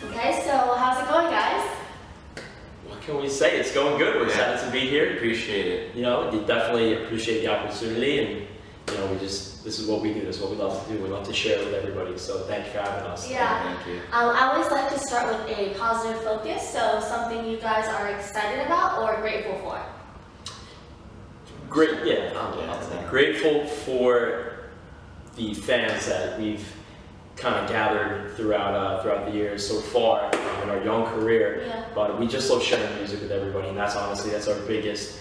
Okay, so how's it going, guys? What can we say? It's going good. We're excited to be here. Appreciate it. You know, we definitely appreciate the opportunity, and you know, this is what we do. This is what we love to do. We love to share with everybody. So thank you for having us. Yeah. Thank you. I always like to start with a positive focus, so something you guys are excited about or grateful for. Great. Yeah. I'm grateful for the fans that we've kind of gathered throughout the years so far in our young career. Yeah. But we just love sharing music with everybody, and that's our biggest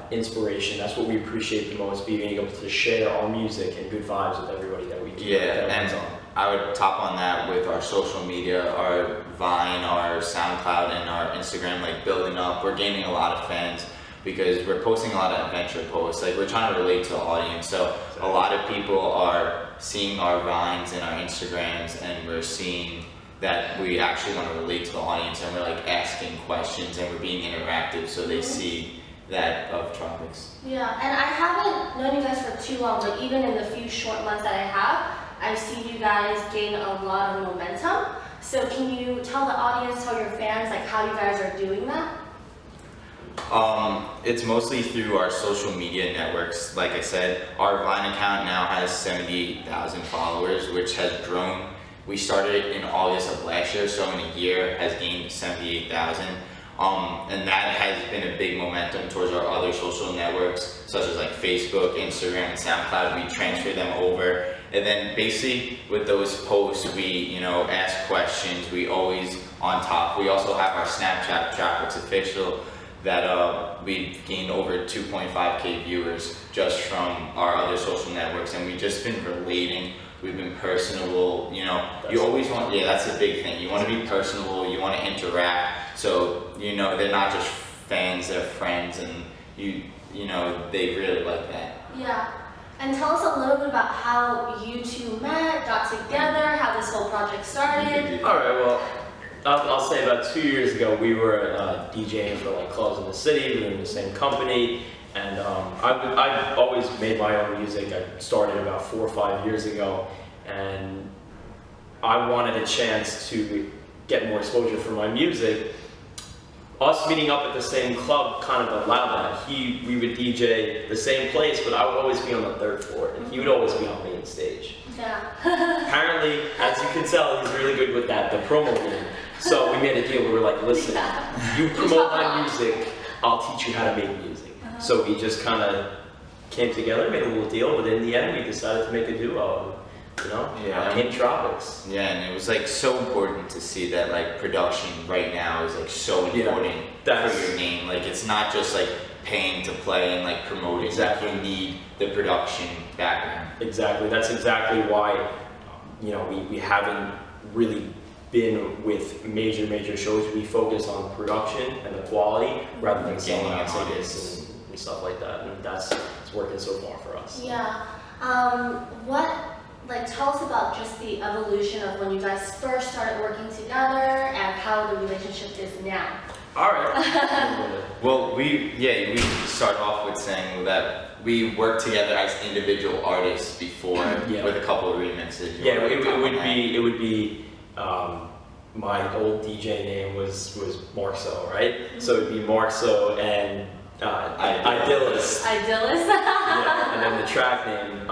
inspiration. That's what we appreciate the most, being able to share our music and good vibes with everybody that we do. Yeah, and I would top on that with our social media, our Vine, our SoundCloud, and our Instagram, like building up. We're gaining a lot of fans because we're posting a lot of adventure posts. Like, we're trying to relate to the audience. So a lot of people are seeing our Vines and our Instagrams, and we're seeing that we actually want to relate to the audience, and we're like asking questions, and we're being interactive, so they see that of Tropix. Yeah, and I haven't known you guys for too long, but even in the few short months that I have, I've seen you guys gain a lot of momentum. So can you tell the audience, tell your fans, like how you guys are doing that? It's mostly through our social media networks. Like I said, our Vine account now has 78,000 followers, which has grown. We started in August of last year, so in a year has gained 78,000. And that has been a big momentum towards our other social networks, such as like Facebook, Instagram, and SoundCloud. We transfer them over, and then basically with those posts, we, you know, ask questions. We always on top. We also have our Snapchat, Tropix Official, that we've gained over 2.5K viewers just from our other social networks, and we've just been relating. We've been personable, you know. You always want, that's a big thing. You want to be personable, you want to interact, so, you know, they're not just fans, they're friends, and you know, they really like that. Yeah, and tell us a little bit about how you two met, got together, how this whole project started. All right, well, I'll say about 2 years ago, we were DJing for like clubs in the city. We were in the same company, and I've always made my own music. I started about 4 or 5 years ago, and I wanted a chance to get more exposure for my music. Us meeting up at the same club kind of allowed that. We would DJ the same place, but I would always be on the 3rd floor, and he would always be on main stage. Yeah. Apparently, as you can tell, he's really good with that, the promo game. So we made a deal. We were like, listen, you promote my music, I'll teach you how to make music. So we just kind of came together, made a little deal, but in the end, we decided to make a duo. You know, came Tropix. Yeah, and it was like so important to see that like production right now is like so important for your name. Like, it's not just like paying to play and like promoting. Exactly. You need the production background. Exactly. That's exactly why, you know, we haven't really been with major shows. We focus on production and the quality rather than selling out tickets and stuff like that. And it's working so far for us. Yeah. Tell us about just the evolution of when you guys first started working together and how the relationship is now. All right. Well, we start off with saying that we worked together as individual artists before with a couple of remixes. Yeah, it would be my old DJ name was Markso, right? So it'd be Markso and Idealist. Yeah, and then the track name.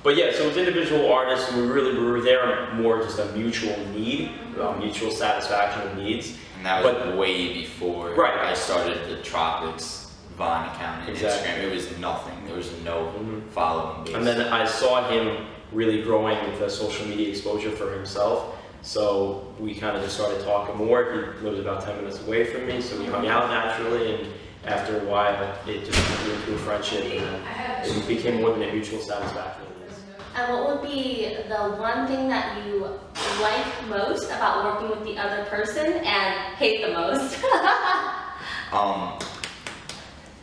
But yeah, so it was individual artists. We were there more just a mutual need, mutual satisfaction of needs. And that was way before I started the Tropix Vine account and Instagram. It was nothing. There was no following base. And then I saw him really growing the social media exposure for himself. So we kind of just started talking more. He lives about 10 minutes away from me, so we hung out naturally, and after a while it just grew into a friendship, and it became more than a mutual satisfaction. And what would be the one thing that you like most about working with the other person and hate the most?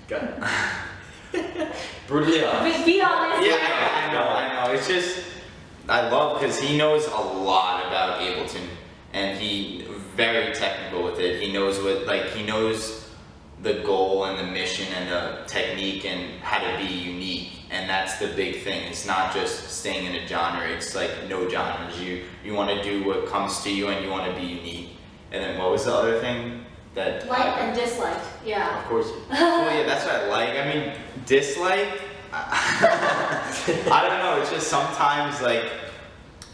Go ahead. Brutally honest. Be honest. Yeah, I know. It's just, I love, because he knows a lot about Ableton, and he very technical with it. He knows he knows the goal and the mission and the technique and how to be unique, and that's the big thing. It's not just staying in a genre, it's like no genres. You want to do what comes to you and you want to be unique. And then what was the other thing? That Like and dislike, yeah. Of course. well, yeah, that's what I like. I mean, dislike, I don't know, it's just sometimes like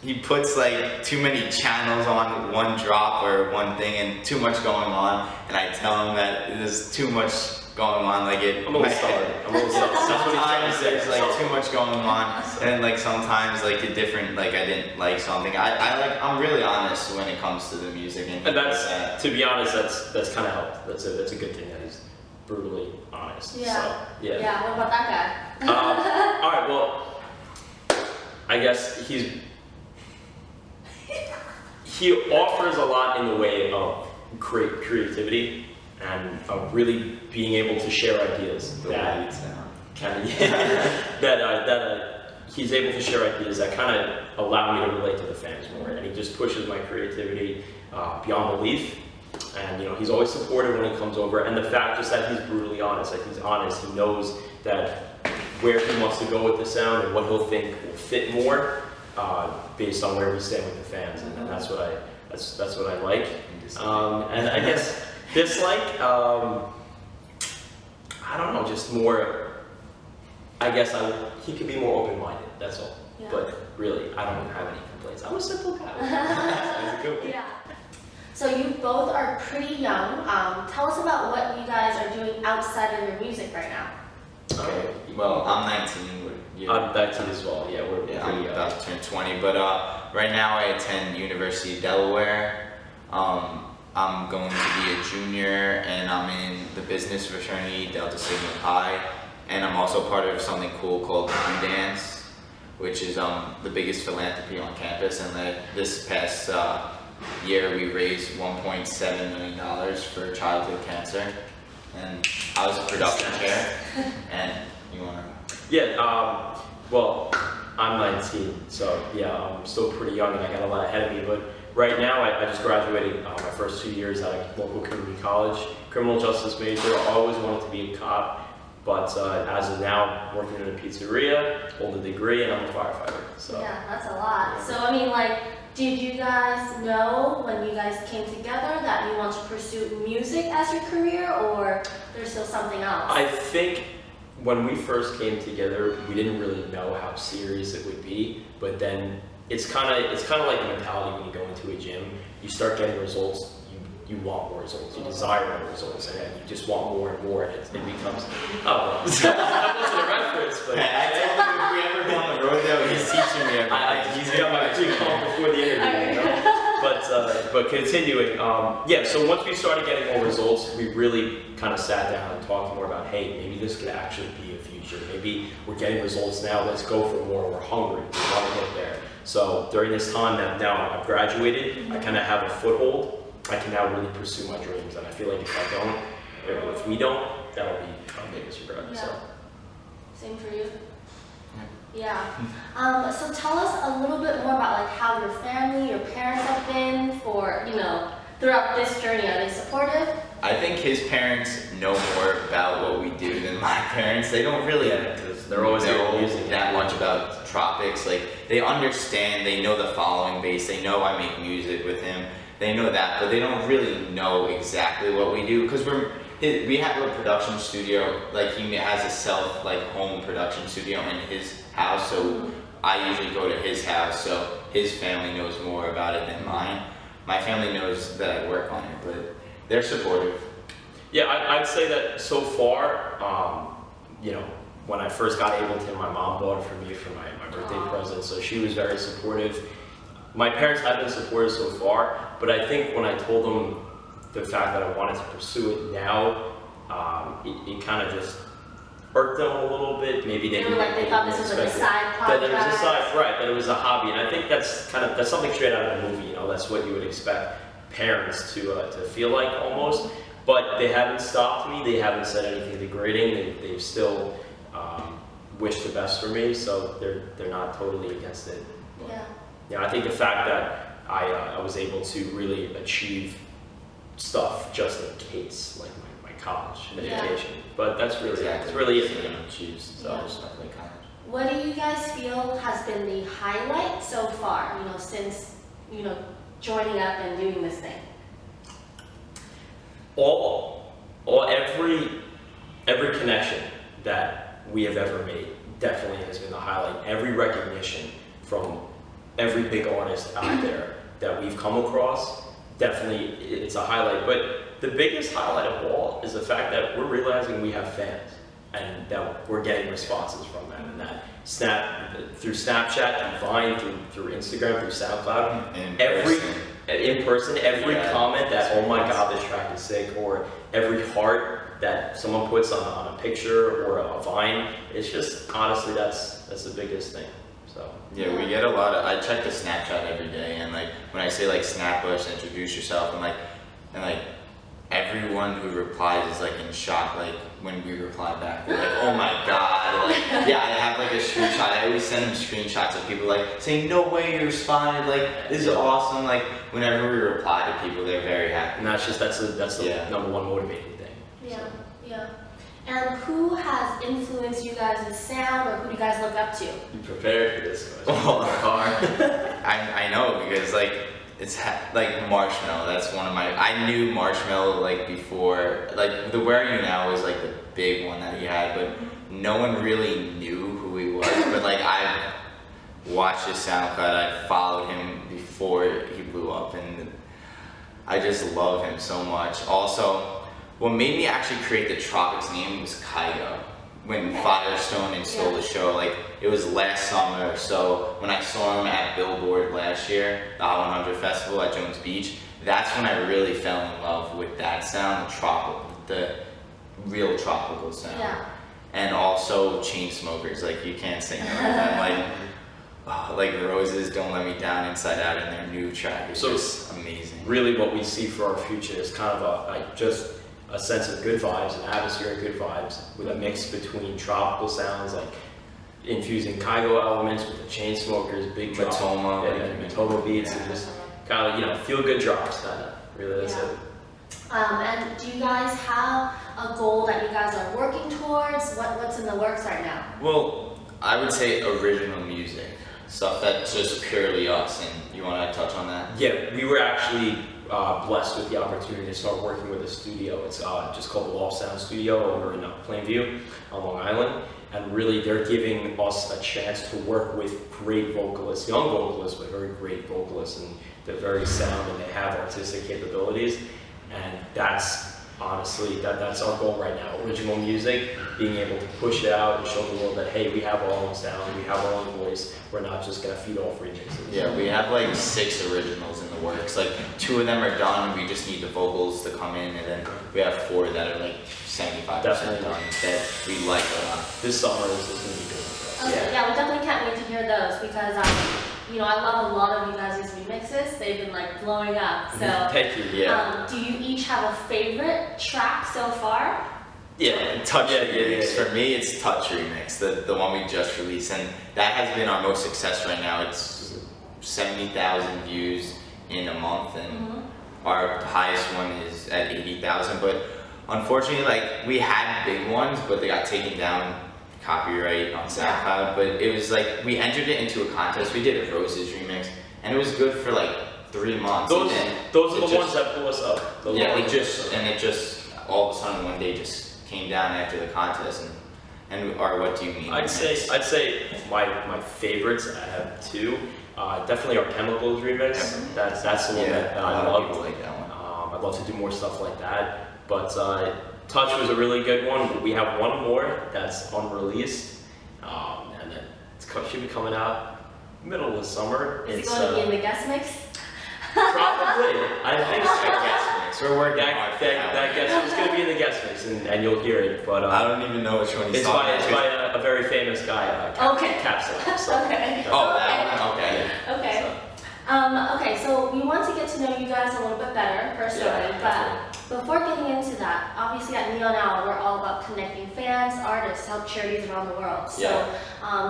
he puts like too many channels on one drop or one thing and too much going on, and I tell him that there's too much going on, like it. I'm a little stubborn. Sometimes there's like too much going on, and like sometimes like a different, like I didn't like something. I'm really honest when it comes to the music, And that's, to be honest, that's kind of helped. That's a good thing that he's brutally honest. Yeah. So, yeah. Yeah, what about that guy? All right. Well, I guess he offers a lot in the way of creativity and of really being able to share ideas that he's able to share ideas that kind of allow me to relate to the fans more, and he just pushes my creativity beyond belief. And he's always supportive when he comes over, and the fact just that he's brutally honest, like he's honest, he knows that where he wants to go with the sound and what he'll think will fit more based on where we stand with the fans, and that's what I like. And I guess dislike, I don't know, just more. I guess he could be more open-minded. That's all. Yeah. But really, I don't have any complaints. I'm a simple guy. That's a good one. Yeah. So you both are pretty young. Tell us about what you guys are doing outside of your music right now. Okay. Well, I'm 19. I'm 19 as well. Yeah, we're Yeah, pretty I'm young. about to turn 20, but right now I attend University of Delaware. I'm going to be a junior, and I'm in the business fraternity, Delta Sigma Pi, and I'm also part of something cool called U Dance, which is the biggest philanthropy on campus. And this past year, we raised $1.7 million for childhood cancer, and I was a production chair. And you wanna? Yeah. Well, I'm 19, so yeah, I'm still pretty young, and I got a lot ahead of me. But right now, I just graduated my first 2 years out of local community college, criminal justice major. I always wanted to be a cop, but as of now, working in a pizzeria, hold a degree, and I'm a firefighter. So Yeah, that's a lot. So I mean, like, did you guys know when you guys came together that you want to pursue music as your career, or there's still something else? I think when we first came together, we didn't really know how serious it would be, but then it's kind of like the mentality when you go into a gym. You start getting results, you want more results, you desire more results, and then you just want more and more, and it becomes, that wasn't a reference, but I told him if we ever go on the road though, he's teaching me everything. he's got my pre-call before the interview, you know? But continuing, yeah, so once we started getting more results, we really kind of sat down and talked more about, hey, maybe this could actually be a future. Maybe we're getting results now, let's go for more, we're hungry, we want to get there. So during this time that now I've graduated, I kind of have a foothold. I can now really pursue my dreams, and I feel like if I don't, or if we don't, that'll be our biggest regret. Yeah. So. Same for you? Yeah. So tell us a little bit more about like how your family, your parents have been for, throughout this journey. Are they supportive? I think his parents know more about what we do than my parents. They don't really because they're always know music that much about Tropix. Like, they understand, they know the following base, they know I make music with him. They know that, but they don't really know exactly what we do, because we have a production studio. Like, he has a home production studio in his house, so I usually go to his house, so his family knows more about it than mine. My family knows that I work on it, but they're supportive. Yeah, I'd say that so far, when I first got Ableton, my mom bought it for me for my birthday present, so she was very supportive. My parents have been supportive so far, but I think when I told them the fact that I wanted to pursue it now, it kind of just irked them a little bit. Maybe they thought this was like a side project. That it was a side, right? That it was a hobby, and I think that's something straight out of a movie. That's what you would expect parents to feel like almost. But they haven't stopped me. They haven't said anything degrading. They've still wished the best for me, so they're not totally against it. But, I think the fact that I was able to really achieve stuff just in case, like my college and Yeah. education. But that's really Exactly. it's really it. So you don't choose, so Yeah. it's definitely college. What do you guys feel has been the highlight so far, since, joining up and doing this thing? Every connection that we have ever made definitely has been the highlight. Every recognition from every big artist out there that we've come across, definitely it's a highlight. But the biggest highlight of all is the fact that we're realizing we have fans and that we're getting responses from them, and that through Snapchat, through Vine, through Instagram, through SoundCloud, in person, every comment that, oh my God, this track is sick, or every heart that someone puts on a picture or a Vine, it's just, honestly, that's the biggest thing. So Yeah, we get a lot of, I check the Snapchat every day, and like when I say like snap us, introduce yourself, and like everyone who replies is like in shock, like when we reply back, they're like, oh my God, like, yeah, I have like a screenshot, I always send them screenshots of people like saying, no way you responded, like, this is awesome, like, whenever we reply to people, they're very happy. and that's the Yeah. number one motivating thing. Yeah, yeah. And who has influenced you guys' sound, or who do you guys look up to? You prepared for this question. I know, because like, like Marshmallow, that's one of my, I knew Marshmallow like before, like the Where Are You Now was like the big one that he had, but no one really knew who he was, but like I've watched his SoundCloud, I followed him before he blew up, and I just love him so much. Also, what made me actually create the Tropix name was Kygo. When Firestone and Stole the Show, like it was last summer, so when I saw him at Billboard last year, the Hot 100 Festival at Jones Beach, that's when I really fell in love with that sound, the real tropical sound. Yeah. And also Chainsmokers, like you can't say no to them. Like Roses, Don't Let Me Down, Inside Out, and their new track is just amazing. Really, what we see for our future is kind of just a sense of good vibes, an atmosphere of good vibes, with a mix between tropical sounds, like infusing Kygo elements with the Chainsmokers, big drop, Matoma, and Matoma beats, and just kind of feel good drops. Really, that's it. And do you guys have a goal that you guys are working towards? What's in the works right now? Well, I would say original music, stuff that's just purely us, and you want to touch on that? Yeah, we were actually blessed with the opportunity to start working with a studio. It's just called the Loft Sound Studio over in Plainview on Long Island. And really, they're giving us a chance to work with great vocalists, young vocalists, but very great vocalists, and they're very sound and they have artistic capabilities. And that's honestly, that's our goal right now. Original music, being able to push it out and show the world that, hey, we have our own sound, we have our own voice, we're not just gonna feed off remixes. Yeah, we have like 6 originals in the works. Like 2 of them are done, we just need the vocals to come in, and then we have 4 that are like 75% Definitely. done that we like a lot. This summer is gonna be good for us. Okay, yeah, we definitely can't wait to hear those because I love a lot of you guys' remixes. They've been like blowing up. So Thank you. Yeah. do you each have a favorite track so far? Yeah, Touch Remix. Yeah. For me, it's Touch Remix, the one we just released, and that has been our most success right now. It's 70,000 views in a month, and our highest one is at 80,000. But unfortunately, like we had big ones, but they got taken down, copyright on SoundCloud. But it was like we entered it into a contest. We did a Roses remix, and it was good for like 3 months. Those and then are it the ones that pull us up. Those Yeah, are the it just all of a sudden one day just came down after the contest, or what do you mean? I'd say my favorites. I have 2. Definitely our Chemicals remix. That's the one that I love. Like that one. I'd love to do more stuff like that. But Touch was a really good one. We have one more that's unreleased, and then should be coming out middle of the summer. Is it going to be in the guest mix? Probably. I think so. Guest mix. We're working hard That, for that, that guest is going to be in the guest mix, and you'll hear it. But I don't even know which one you it's saw. by a very famous guy, Okay. Capsule. So, Okay. Oh, that one? Okay. Okay. Okay, so we want to get to know you guys a little bit better personally, Yeah, but before getting into that, obviously at Neon Owl, we're all about connecting fans, artists, help charities around the world. So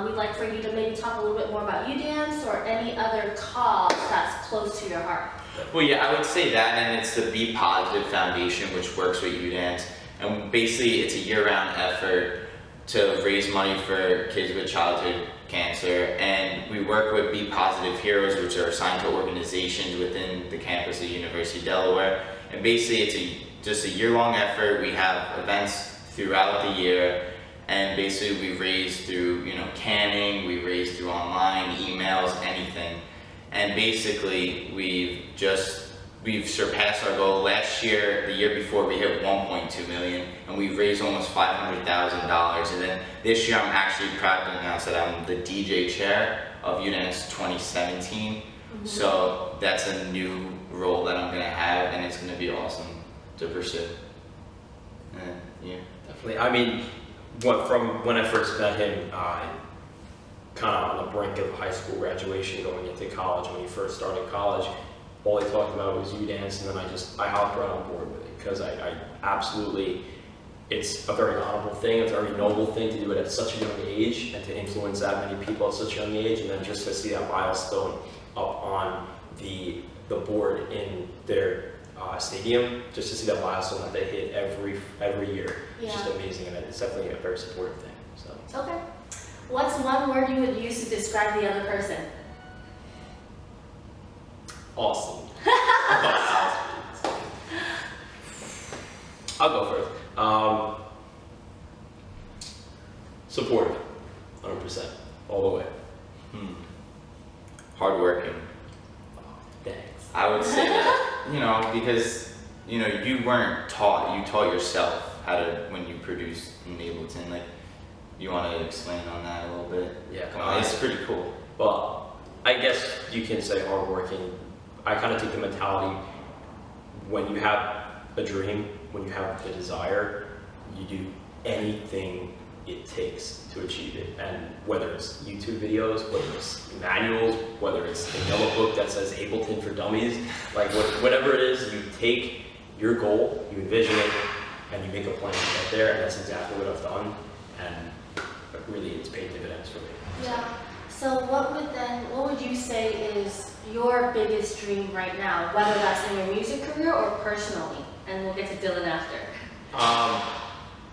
we'd like for you to maybe talk a little bit more about UDance or any other cause that's close to your heart. Well, yeah, I would say that, and it's the Be Positive Foundation, which works with UDance. And basically, it's a year-round effort to raise money for kids with childhood cancer, and we work with Be Positive Heroes, which are assigned to organizations within the campus of University of Delaware. And basically, it's just a year-long effort. We have events throughout the year, and basically we raise through canning, we raise through online, emails, anything. And basically, we've surpassed our goal. Last year, the year before, we hit 1.2 million, and we raised almost $500,000. And then this year, I'm actually proud to announce that I'm the DJ chair of UDance 2017. Mm-hmm. So that's a new role that I'm gonna have, and it's gonna be awesome to pursue. Yeah, definitely. I mean, from when I first met him, kind of on the brink of high school graduation, going into college. When he first started college, all he talked about was UDance, and then I hopped right on board with it because I absolutely, it's a very honorable thing, it's a very noble thing to do it at such a young age and to influence that many people at such a young age, and then just to see that milestone up on the board in their stadium, just to see that milestone that they hit every year. Yeah. It's just amazing, and it's definitely a very supportive thing. So. Okay. What's one word you would use to describe the other person? Awesome. I'll go first. Supportive, 100%, all the way. Hardworking. Thanks. I would say that, because, you weren't taught, you taught yourself how to, when you produced in Ableton, like, you want to explain on that a little bit? Yeah. It's pretty cool. Well, I guess you can say hardworking. I kind of take the mentality, when you have a dream, when you have the desire, you do anything it takes to achieve it. And whether it's YouTube videos, whether it's manuals, whether it's the yellow book that says Ableton for Dummies, like whatever it is, you take your goal, you envision it, and you make a plan to get there, and that's exactly what I've done. And really, it's paid dividends for me. Yeah. So what would you say is your biggest dream right now, whether that's in your music career or personally? And we'll get to Dylan after.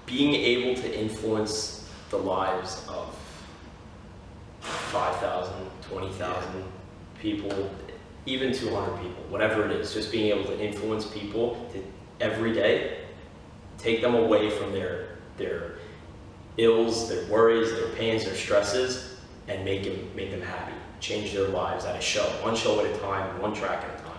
Being able to influence the lives of 5,000, 20,000 people, even 200 people, whatever it is, just being able to influence people every day, take them away from their ills, their worries, their pains, their stresses, and make them happy. Change their lives at a show, one show at a time, one track at a time.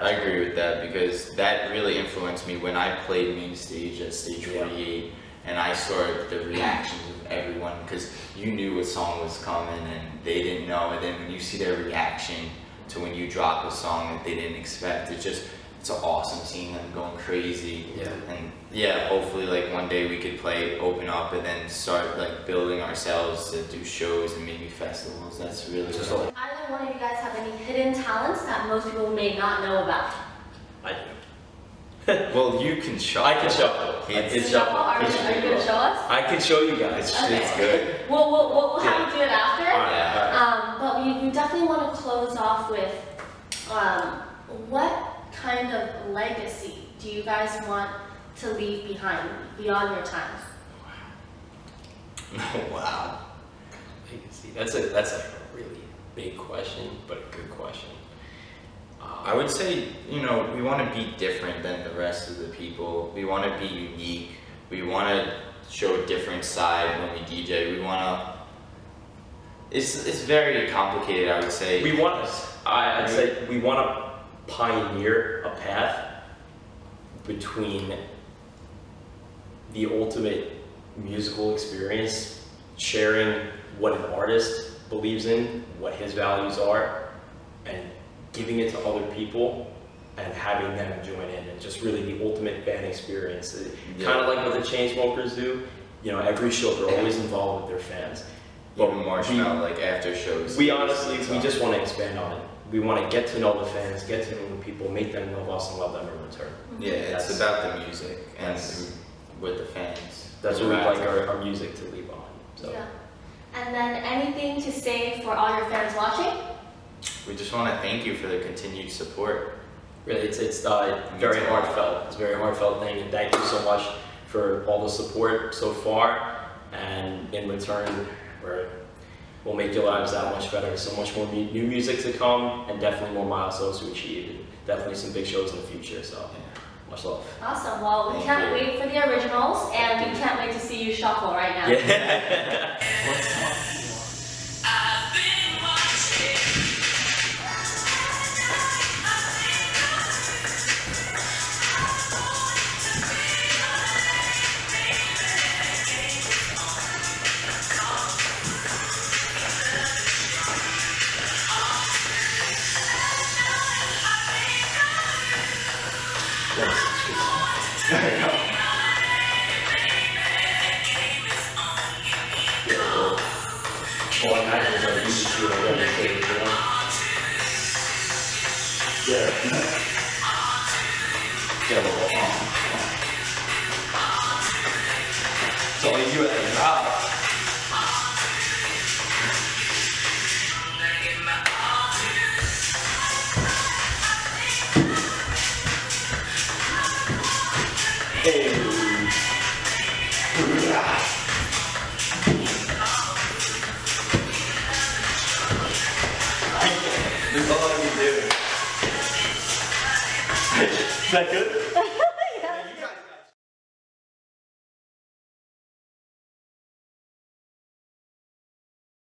I agree with that, because that really influenced me when I played main stage at Stage 48, and I saw the reactions of everyone, because you knew what song was coming and they didn't know, and then when you see their reaction to when you drop a song that they didn't expect, it's awesome seeing them going crazy. Yeah. And hopefully like one day we could open up and then start like building ourselves to do shows and maybe festivals. That's really cool. Either one of you guys have any hidden talents that most people may not know about? I do. Well, you can shuffle. I can shuffle. Are you going to show us? I can show you guys. Okay. It's good. We'll have you do it after. Alright. But we definitely want to close off with what kind of legacy do you guys want to leave behind beyond your time? Wow. Legacy. That's a really big question, but a good question. I would say, we want to be different than the rest of the people. We want to be unique. We want to show a different side when we DJ. We want to. It's very complicated, I would say. I'd say we want to pioneer a path between the ultimate musical experience, sharing what an artist believes in, what his values are, and giving it to other people and having them join in, and just really the ultimate fan experience. Kind of like what the Chainsmokers do. Every show they're always involved with their fans. Even more so, like after shows. We just want to expand on it. We want to get to know the fans, get to know the people, make them love us and love them in return. Yeah, it's about the music and with the fans. That's what we'd like our music to leave on. So. Yeah. And then anything to say for all your fans watching? We just want to thank you for the continued support. Really, it's very heartfelt. It's a very heartfelt thing, and thank you so much for all the support so far, and in return, we'll make your lives that much better. So much more new music to come, and definitely more milestones to achieve, and definitely some big shows in the future. So much love. Awesome. Well, we can't wait for the originals, and we can't wait to see you shuffle right now. Yeah. There you go. Well, I imagine it's like you just do it on the stage, you know? Yeah. Yeah, so you at the top. Hey. That's all I can do. Is that good?